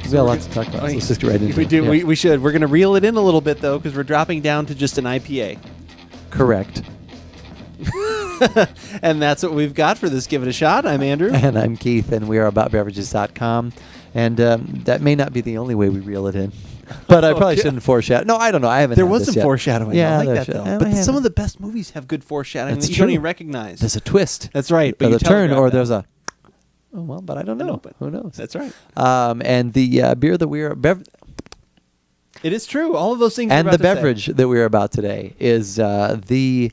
We got lots to talk about. So let's just get right into we it. do. Yeah. We should. We're going to reel it in a little bit, though, because we're dropping down to just an IPA. Correct. And that's what we've got for this Give It a Shot. I'm Andrew. And I'm Keith, and we are AboutBeverages.com. And that may not be the only way we reel it in. But I probably shouldn't foreshadow. No, I don't know. I haven't. There had was this some yet. foreshadowing. Yeah, I like that, though. But some of the best movies have good foreshadowing That's that you true. don't even recognize. There's a twist. That's right. But There's you a turn, telegraph or that. there's a... Oh, well, but I don't know. but Who knows? That's right. And the beer that we are... It is true. All of those things. And you're the about to say. beverage that we're about today is the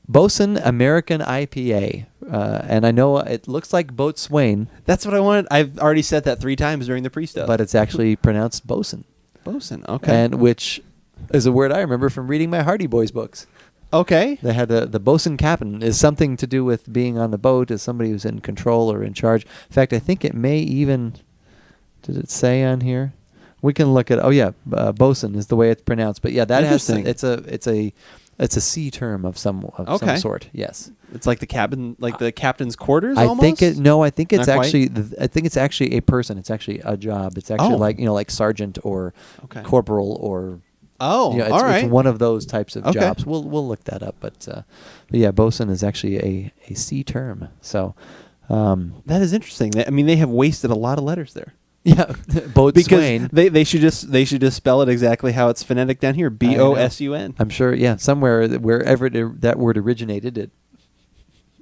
Boatswain American IPA. And I know it looks like Boatswain, That's what I wanted. I've already said that 3 times during the pre-stuff. but it's actually pronounced Boatswain. Bosun. Okay. And which is a word I remember from reading my Hardy Boys books. Okay. They had the bosun captain is something to do with being on the boat as somebody who's in control or in charge. In fact, I think it may even... Did it say on here? We can look at... Oh, yeah. Bosun is the way it's pronounced. But yeah, that has... It's a sea term of some sort. Yes. It's like the cabin, like the captain's quarters. I almost? think it. No, I think it's Not quite? actually. I think it's actually a person. It's actually a job. It's actually like sergeant or corporal or. Oh, It's, all right. It's one of those types of Okay. jobs. We'll look that up, but yeah, bosun is actually a sea term. So That is interesting. I mean, they have wasted a lot of letters there. yeah, boatswain. Because they should just spell it exactly how it's phonetic down here. BOSUN. I'm sure. Yeah, somewhere wherever that word originated,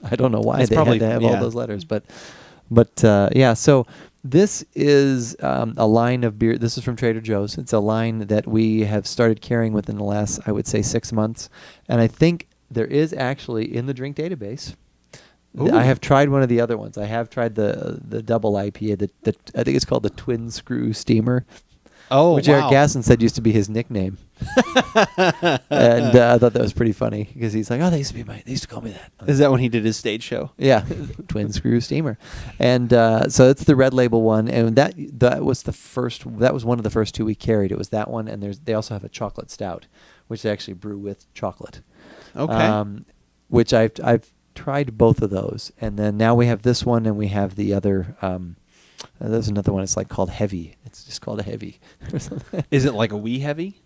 I don't know why It's they probably- had to have all yeah. those letters, but yeah. So this is a line of beer. This is from Trader Joe's. It's a line that we have started carrying within the last, I would say, 6 months, and I think there is actually in the drink database. Ooh. I have tried one of the other ones. I have tried the double IPA. I think it's called the Twin Screw Steamer. Oh, which wow. Eric Gasson said used to be his nickname, and I thought that was pretty funny because he's like, "Oh, they used to call me that." Is that when he did his stage show? Yeah, Twin Screw Steamer, and so it's the red label one, and that was the first. That was one of the first 2 we carried. It was that one, and they also have a chocolate stout, which they actually brew with chocolate. Okay. Which I've tried both of those, and then now we have this one, and we have the other. There's another one. It's like called Heavy. It's just called a Heavy or something. Is it like a wee heavy?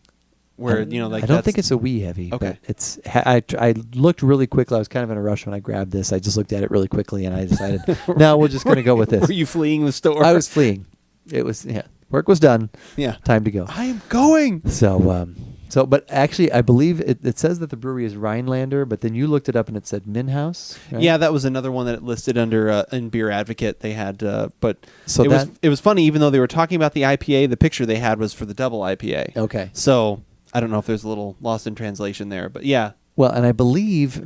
Where like I don't think it's a wee heavy. Okay. But it's. I looked really quickly. I was kind of in a rush when I grabbed this. I just looked at it really quickly, and I decided, no, we're just going to go with this. Were you fleeing the store? I was fleeing. It was work was done. Yeah. Time to go. I am going. So, but actually, I believe it says that the brewery is Rhinelander, but then you looked it up and it said Minhouse. Right? Yeah, that was another one that it listed under in Beer Advocate. They had, but So it was funny. Even though they were talking about the IPA, the picture they had was for the double IPA. Okay. So I don't know if there's a little lost in translation there, but yeah. Well, and I believe,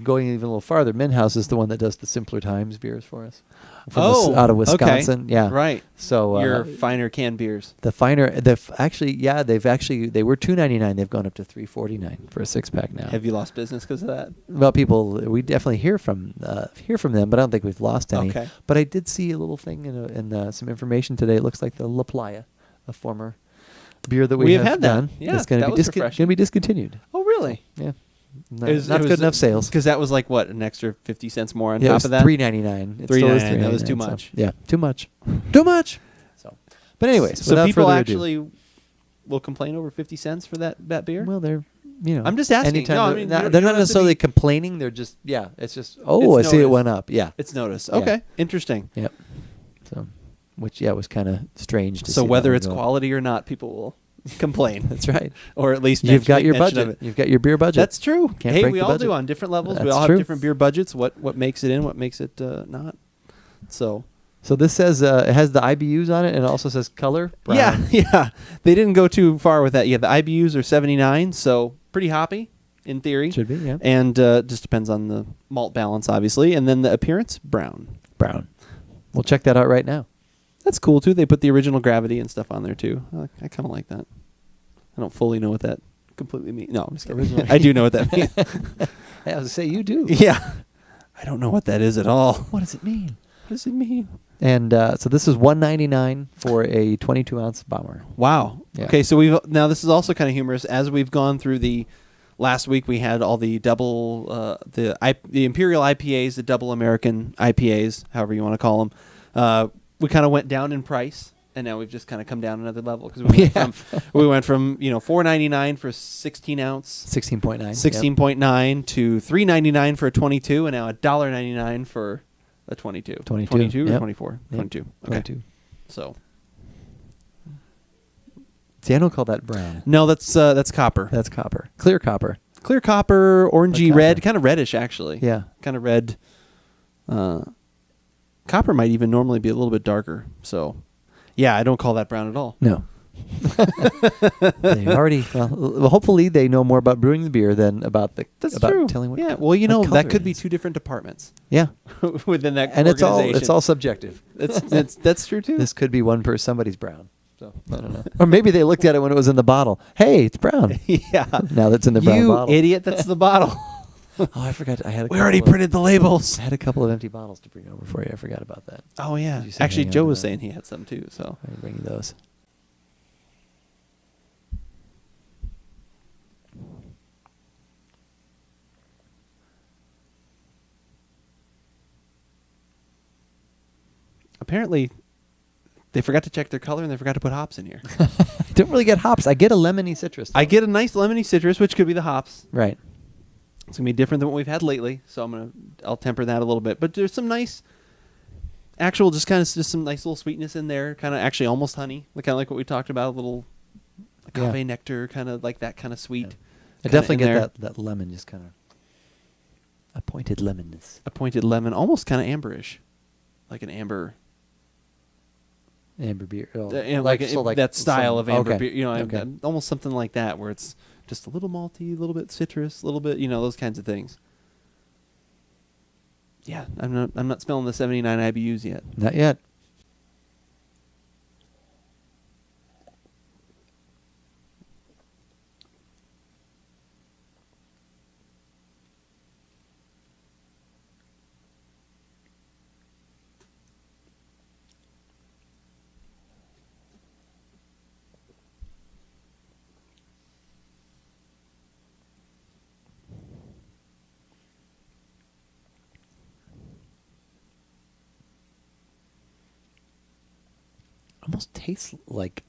going even a little farther, Minhouse is the one that does the Simpler Times beers for us. Out of Wisconsin. Okay. Yeah. Right. So your finer canned beers. The finer, they were $2.99. They've gone up to $3.49 for a 6-pack now. Have you lost business because of that? Well, we definitely hear from them, but I don't think we've lost any. Okay. But I did see a little thing in some information today. It looks like the La Playa, a former beer that we have had that. done. Yeah, it's going that to was be refreshing. discontinued. Oh, really? Yeah. Not It was good enough sales. Because that was like what, an extra 50 cents more on Yeah, it top was of that? $3.99. It still is $3.99. That was too $3.99, so, much. yeah, too much. Too much. So, but anyways, So without people further actually will complain over 50 cents for that beer? well, they're I'm just asking. anytime No, I they're mean, not, you they're don't not have to necessarily be- complaining. They're just it's just I It's see it noticed. went up. Yeah. It's noticed. Yeah. Okay. Interesting. Yep. So, which was kind of strange to see. So that whether one it's go up. quality or not, people will complain. That's right. Or at least You've got make your mention of budget. it. You've got your beer budget. That's true. Can't Hey, break we the all budget. do on different levels. We That's all have true. different beer budgets. What makes it in? What makes it not? So this says it has the IBUs on it, and it also says color. Brown. yeah. They didn't go too far with that. Yeah, the IBUs are 79, so pretty hoppy in theory. Should be. Yeah. And just depends on the malt balance, obviously. And then the appearance, brown. Brown. We'll check that out right now. That's cool too. They put the original gravity and stuff on there too. I kind of like that. I don't fully know what that completely means. No, I'm just kidding. I do know what that means. I was to say you do. Yeah. I don't know what that is at all. What does it mean? What does it mean? And so this is $1.99 for a 22-ounce bomber. Wow. Yeah. Okay, so now this is also kind of humorous. As we've gone through the last week, we had all the double the Imperial IPAs, the double American IPAs, however you want to call them. We kind of went down in price and now we've just kind of come down another level because we went from $4.99 for a 16 ounce, 16.9, 16.9 to $3.99 for a 22, and now $1.99 for a 22. 22 or 24? Yep. 22. Okay. 22. So. See, I don't call that brown. No, that's copper. That's copper. Clear copper. Clear copper, orangey Like red, copper. kind of reddish actually. Yeah. Kind of red. Copper might even normally be a little bit darker. So, yeah, I don't call that brown at all. No. They already well, hopefully they know more about brewing the beer than about true. telling what. Yeah, well, what color that could it be is. 2 different departments. Yeah. Within that And organization. it's all subjective. That's true too. This could be one per somebody's brown. So I don't know. Or maybe they looked at it when it was in the bottle. Hey, it's brown. Yeah. Now that's in the brown you bottle. idiot, that's the bottle. Oh, I forgot. I had. We already printed the labels. I had a couple of empty bottles to bring over for you. I forgot about that. Oh yeah. Did you say Actually, hang on Joe to was that? saying he had some too. So I'm bringing those. apparently, they forgot to check their color and they forgot to put hops in here. I don't really get hops. I get a lemony citrus. I though. get a nice lemony citrus, which could be the hops. Right. It's gonna be different than what we've had lately, so I'll temper that a little bit. But there's some nice, just some nice little sweetness in there. Kind of actually almost honey, kind of like what we talked about. A little agave nectar, kind of like that kind of sweet. Yeah. I kinda definitely in get there. that lemon, just kind of a pointed lemonness. A pointed lemon, almost kind of amberish, like an amber. Amber beer. Oh, That style of amber okay. beer. Okay. Almost something like that, where it's just a little malty, a little bit citrus, a little bit, those kinds of things. Yeah, I'm not smelling the 79 IBUs yet. Not yet. Almost tastes like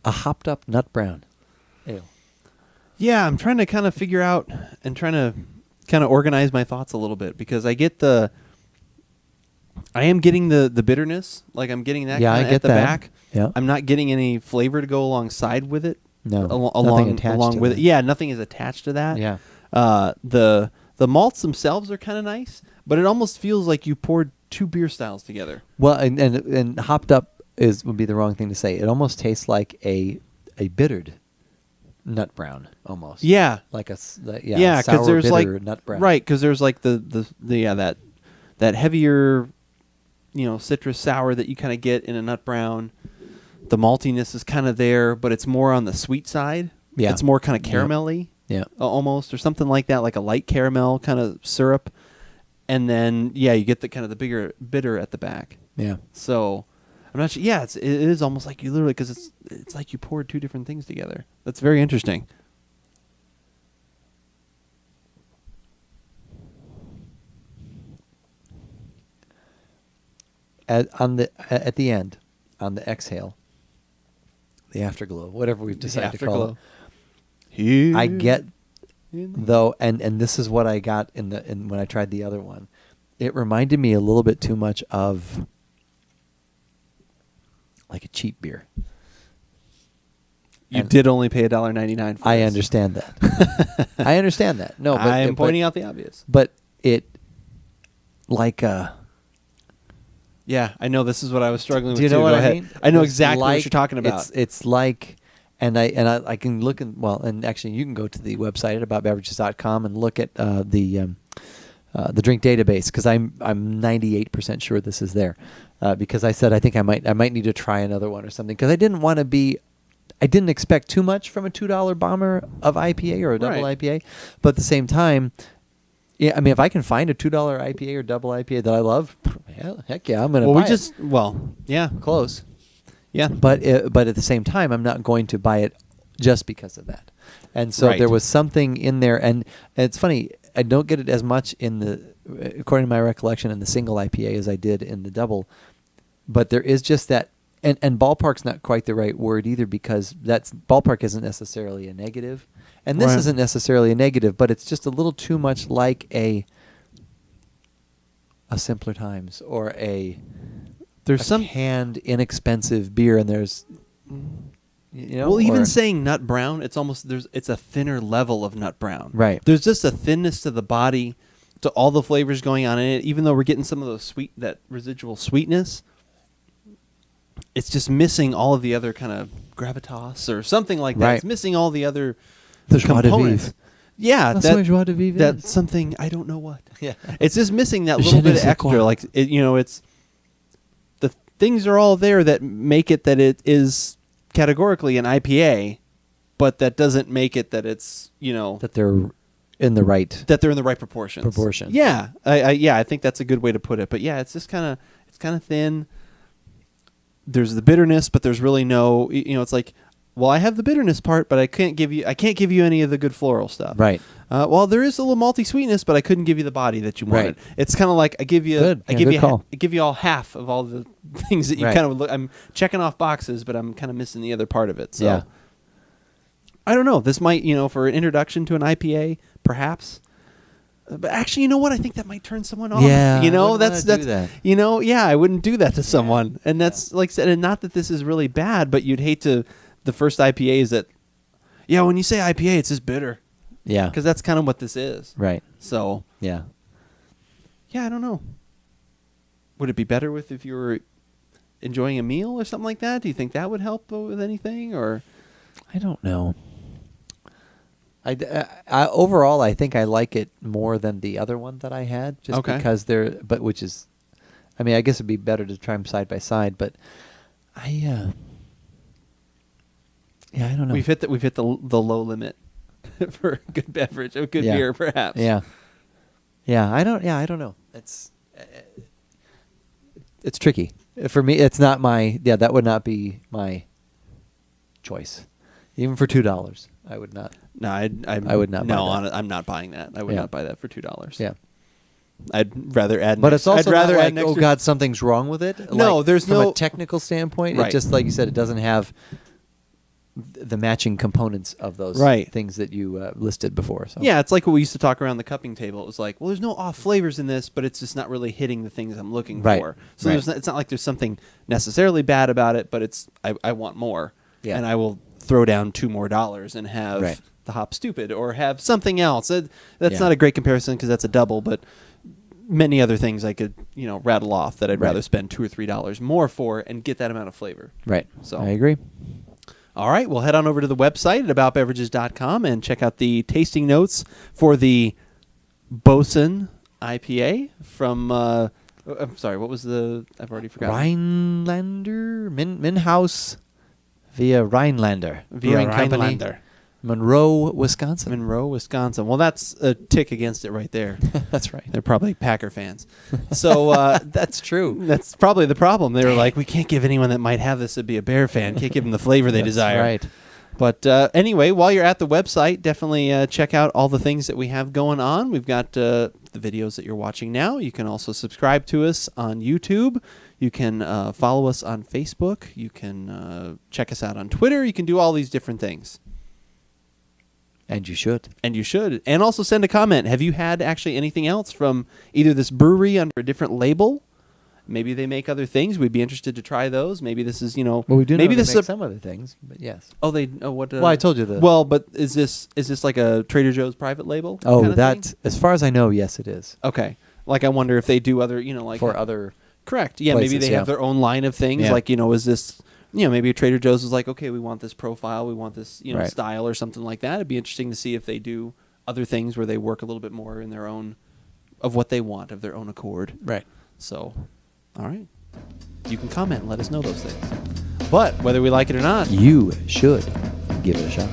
a hopped up nut brown ale. Yeah, I'm trying to kind of figure out and trying to kind of organize my thoughts a little bit because I am getting the bitterness, like I'm getting that Yeah, kind I of get at the that. back. Yeah. I'm not getting any flavor to go alongside with it. No, along attached to with that. it. Yeah, nothing is attached to that. Yeah. The malts themselves are kind of nice, but it almost feels like you poured 2 beer styles together. Well, and hopped up would be the wrong thing to say. It almost tastes like a bittered nut brown, almost. Yeah. Like a because sour, there's bitter like nut brown. right, because there's like that heavier, citrus sour that you kind of get in a nut brown. The maltiness is kind of there, but it's more on the sweet side. Yeah. It's more kind of caramelly. Yeah. Almost, or something like that, like a light caramel kind of syrup. And then, you get the kind of the bigger bitter at the back. Yeah. So, I'm not sure. Yeah, it is almost like you literally, because it's like you poured 2 different things together. That's very interesting. At the end, on the exhale, the afterglow, whatever we've decided to call it. I get though, and this is what I got in when I tried the other one. It reminded me a little bit too much of like a cheap beer. You did only pay $1.99 for I this. understand that. I understand that. No, but I'm pointing out the obvious. But it Yeah, I know this is what I was struggling with. do you know too. what Go I ahead. mean? I know It's exactly what like- you're talking about. It's like, and I can look and actually you can go to the website at AboutBeverages.com and look at the drink database because I'm 98% sure this is there because I said I think I might need to try another one or something because I didn't expect too much from a $2 bomber of IPA or a double Right. IPA, but at the same time. Yeah, I mean, if I can find a $2 IPA or double IPA that I love, heck yeah, I'm going to buy it. Yeah. Close. Yeah. But at the same time, I'm not going to buy it just because of that. And so Right. there was something in there, and it's funny, I don't get it as much according to my recollection, in the single IPA as I did in the double. but there is just that, and ballpark's not quite the right word either, because ballpark isn't necessarily a negative, and this Right. isn't necessarily a negative, but it's just a little too much like a Simpler Times or There's some canned inexpensive beer, and there's well, even saying nut brown, it's a thinner level of nut brown. Right. There's just a thinness to the body, to all the flavors going on in it. Even though we're getting some of those that residual sweetness, it's just missing all of the other kind of gravitas or something like that. Right. It's missing all the other the joie de components. vivre. Yeah, That's what joie de vivre that's is. something I don't know what. Yeah. It's just missing that Je little ne bit of sais extra. quoi. Like it's the things are all there that make it that it is categorically an IPA, but that doesn't make it that it's that they're in the right that they're in the right proportions. Yeah, I think that's a good way to put it. But yeah, it's just kind of thin. There's the bitterness, but there's really no. It's like, well, I have the bitterness part, but I can't give you any of the good floral stuff. Right. Well, there is a little malty sweetness, but I couldn't give you the body that you wanted. Right. It's kind of like I give you all half of all the things that you Right. kind of look. I'm checking off boxes, but I'm kind of missing the other part of it. So Yeah. I don't know. This might, for an introduction to an IPA, perhaps. But actually, you know what? I think that might turn someone off. Yeah, I wouldn't that's wanna do that. Yeah, I wouldn't do that to someone. And that's like I said, and not that this is really bad, but you'd hate to. The first IPA is that, when you say IPA, it's just bitter. Yeah. Because that's kind of what this is. Right. So, Yeah. I don't know. Would it be better if you were enjoying a meal or something like that? Do you think that would help with anything? Or I don't know. I overall, I think I like it more than the other one that I had, just because which is, I mean, I guess it'd be better to try them side by side, but I don't know. we've hit the low limit for a good beverage, a good beer, perhaps. Yeah. I don't know. It's tricky for me. It's not my. Yeah, that would not be my choice, even for $2. I would not. No, I would not. No, buy that. I'm not buying that. I would not buy that for $2. Yeah. I'd rather add. But it's also I'd rather not add like, an extra, oh God, something's wrong with it. No, like, there's from no a technical standpoint. Right. It just like you said, it doesn't have the matching components of those things that you listed before. So. Yeah, it's like what we used to talk around the cupping table. It was like, well, there's no off flavors in this, but it's just not really hitting the things I'm looking for. So it's not like there's something necessarily bad about it, but it's I want more, and I will throw down $2 more and have the hop stupid or have something else. That's not a great comparison because that's a double, but many other things I could rattle off that I'd rather spend $2 or $3 more for and get that amount of flavor. Right. So I agree. All right, well, head on over to the website at AboutBeverages.com and check out the tasting notes for the Boatswain IPA from, I'm sorry, what was I've already forgotten. Rhinelander? Minhaus via Rhinelander. Brewing Company, Rhinelander. Monroe, Wisconsin. Monroe, Wisconsin. Well, that's a tick against it right there. That's right. They're probably Packer fans. So that's true. That's probably the problem. They were like, we can't give anyone that might have this to be a Bear fan. Can't give them the flavor they desire. Right. But anyway, while you're at the website, definitely check out all the things that we have going on. We've got the videos that you're watching now. You can also subscribe to us on YouTube. You can follow us on Facebook. You can check us out on Twitter. You can do all these different things. And you should. And also send a comment. Have you had actually anything else from either this brewery under a different label? Maybe they make other things. We'd be interested to try those. Maybe this is, Well, we do maybe know this they make is some other things, but yes. Oh, what? Well, I told you that. Well, but is this like a Trader Joe's private label? Oh, kind of that, thing? as far as I know, yes, it is. Okay. Like I wonder if they do other, like for other. Correct. Yeah, places, maybe they have their own line of things. Yeah. Like, is this, maybe a Trader Joe's is like, okay, we want this profile, we want this, Right. style or something like that. It'd be interesting to see if they do other things where they work a little bit more in their own, of what they want, of their own accord. Right. So, all right. You can comment and let us know those things. But whether we like it or not, You should give it a shot.